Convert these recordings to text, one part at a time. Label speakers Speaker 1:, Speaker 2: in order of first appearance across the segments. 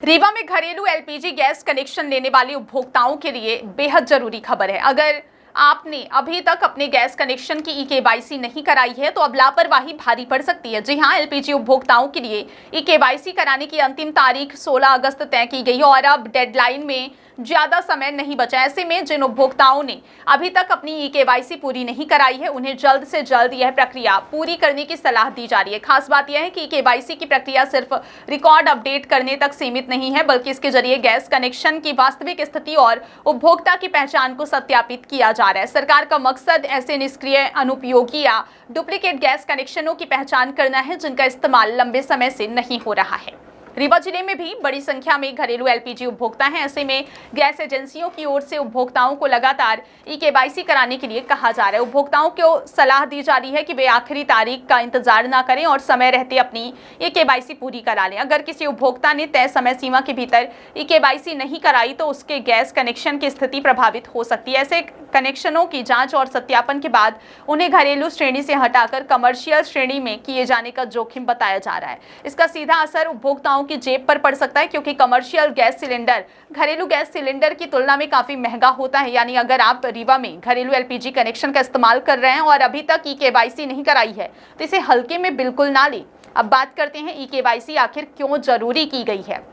Speaker 1: रीवा में घरेलू LPG gas connection लेने वाले उपभोक्ताओं के लिए बेहद जरूरी खबर है। अगर आपने अभी तक अपने गैस कनेक्शन की ई-केवाईसी नहीं कराई है तो अब लापरवाही भारी पड़ सकती है। जी हां, एलपीजी उपभोक्ताओं के लिए ई-केवाईसी कराने की अंतिम तारीख 16 अगस्त तय की गई है और अब डेडलाइन में ज्यादा समय नहीं बचा। ऐसे में जिन उपभोक्ताओं ने अभी तक अपनी ई-केवाईसी पूरी नहीं कराई है उन्हें जल्द से जल्द यह प्रक्रिया पूरी करने की सलाह दी जा रही है। खास बात यह है कि ई-केवाईसी की प्रक्रिया सिर्फ रिकॉर्ड अपडेट करने तक सीमित नहीं है, बल्कि इसके जरिए गैस कनेक्शन की वास्तविक स्थिति और उपभोक्ता की पहचान को सत्यापित किया जा रहा है। सरकार का मकसद ऐसे निष्क्रिय, अनुपयोगी या डुप्लीकेट गैस कनेक्शनों की पहचान करना है जिनका इस्तेमाल लंबे समय से नहीं हो रहा है। रीवा जिले में भी बड़ी संख्या में घरेलू एलपीजी उपभोक्ता हैं। ऐसे में गैस एजेंसियों की ओर से उपभोक्ताओं को लगातार ई-केवाईसी कराने के लिए कहा जा रहा है। उपभोक्ताओं को सलाह दी जा रही है कि वे आखिरी तारीख का इंतजार न करें और समय रहते अपनी ई-केवाईसी पूरी करा लें। अगर किसी उपभोक्ता ने तय समय सीमा के भीतर ई-केवाईसी नहीं कराई तो उसके गैस कनेक्शन की स्थिति प्रभावित हो सकती है। ऐसे कनेक्शनों की जांच और सत्यापन के बाद उन्हें घरेलू श्रेणी से हटाकर कमर्शियल श्रेणी में किए जाने का जोखिम बताया जा रहा है। इसका सीधा असर उपभोक्ताओं की जेब पर पड़ सकता है, क्योंकि कमर्शियल गैस सिलेंडर घरेलू गैस सिलेंडर की तुलना में काफी महंगा होता है। यानी अगर आप रीवा में घरेलू एलपीजी कनेक्शन का इस्तेमाल कर रहे हैं और अभी तक ई-केवाईसी नहीं कराई है तो इसे हल्के में बिल्कुल ना लें। अब बात करते हैं ई-केवाईसी आखिर क्यों जरूरी की गई है।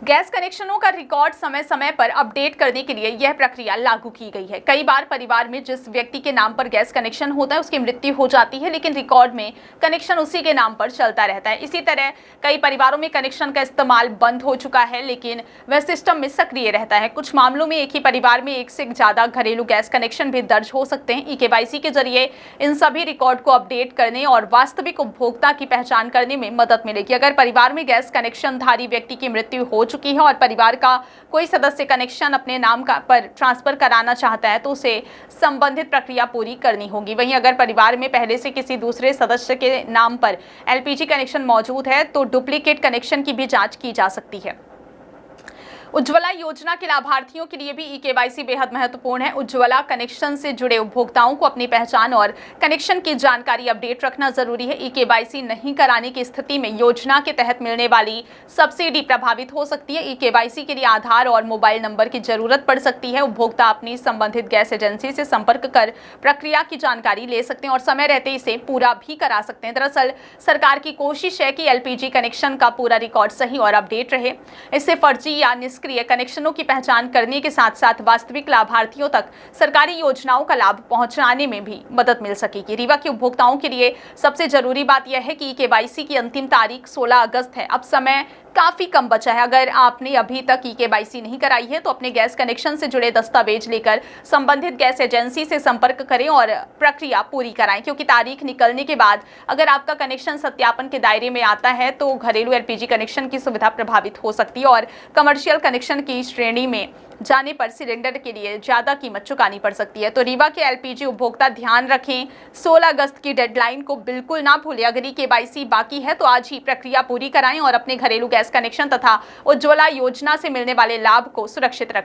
Speaker 1: गैस कनेक्शनों का रिकॉर्ड समय समय पर अपडेट करने के लिए यह प्रक्रिया लागू की गई है। कई बार परिवार में जिस व्यक्ति के नाम पर गैस कनेक्शन होता है उसकी मृत्यु हो जाती है, लेकिन रिकॉर्ड में कनेक्शन उसी के नाम पर चलता रहता है। इसी तरह कई परिवारों में कनेक्शन का इस्तेमाल बंद हो चुका है, लेकिन वह सिस्टम में सक्रिय रहता है। कुछ मामलों में एक ही परिवार में एक से ज्यादा घरेलू गैस कनेक्शन भी दर्ज हो सकते हैं। ई-केवाईसी के जरिए इन सभी रिकॉर्ड को अपडेट करने और वास्तविक उपभोक्ता की पहचान करने में मदद मिलेगी। अगर परिवार में गैस कनेक्शन धारी व्यक्ति की मृत्यु हो चुकी है और परिवार का कोई सदस्य कनेक्शन अपने नाम पर ट्रांसफर कराना चाहता है तो उसे संबंधित प्रक्रिया पूरी करनी होगी। वहीं अगर परिवार में पहले से किसी दूसरे सदस्य के नाम पर एलपीजी कनेक्शन मौजूद है तो डुप्लीकेट कनेक्शन की भी जांच की जा सकती है। उज्ज्वला योजना के लाभार्थियों के लिए भी ई-केवाईसी बेहद महत्वपूर्ण है। उज्ज्वला कनेक्शन से जुड़े उपभोक्ताओं को अपनी पहचान और कनेक्शन की जानकारी अपडेट रखना जरूरी है। ई-केवाईसी नहीं कराने की स्थिति में योजना के तहत मिलने वाली सब्सिडी प्रभावित हो सकती है। ई-केवाईसी के लिए आधार और मोबाइल नंबर की जरूरत पड़ सकती है। उपभोक्ता अपनी संबंधित गैस एजेंसी से संपर्क कर प्रक्रिया की जानकारी ले सकते हैं और समय रहते इसे पूरा भी करा सकते हैं। दरअसल सरकार की कोशिश है कि एलपीजी कनेक्शन का पूरा रिकॉर्ड सही और अपडेट रहे। इससे फर्जी या निष्क्रिय कनेक्शनों की पहचान करने के साथ साथ वास्तविक लाभार्थियों तक सरकारी योजनाओं का लाभ पहुंचाने में भी मदद मिल सकेगी। रीवा के उपभोक्ताओं के लिए सबसे जरूरी बात यह है कि ई-केवाईसी की अंतिम तारीख 16 अगस्त है। अब समय काफी कम बचा है। अगर आपने अभी तक ई-केवाईसी नहीं कराई है तो अपने गैस कनेक्शन से जुड़े दस्तावेज लेकर संबंधित गैस एजेंसी से संपर्क करें और प्रक्रिया पूरी कराएं, क्योंकि तारीख निकलने के बाद अगर आपका कनेक्शन सत्यापन के दायरे में आता है तो घरेलू एलपीजी कनेक्शन की सुविधा प्रभावित हो सकती है और कमर्शियल कनेक्शन की श्रेणी में जाने पर सिलेंडर के लिए ज्यादा कीमत चुकानी पड़ सकती है। तो रीवा के एलपीजी उपभोक्ता ध्यान रखें, 16 अगस्त की डेडलाइन को बिल्कुल ना भूलें। अगर ई-केवाईसी बाकी है तो आज ही प्रक्रिया पूरी कराएं और अपने घरेलू गैस कनेक्शन तथा उज्ज्वला योजना से मिलने वाले लाभ को सुरक्षित रखें।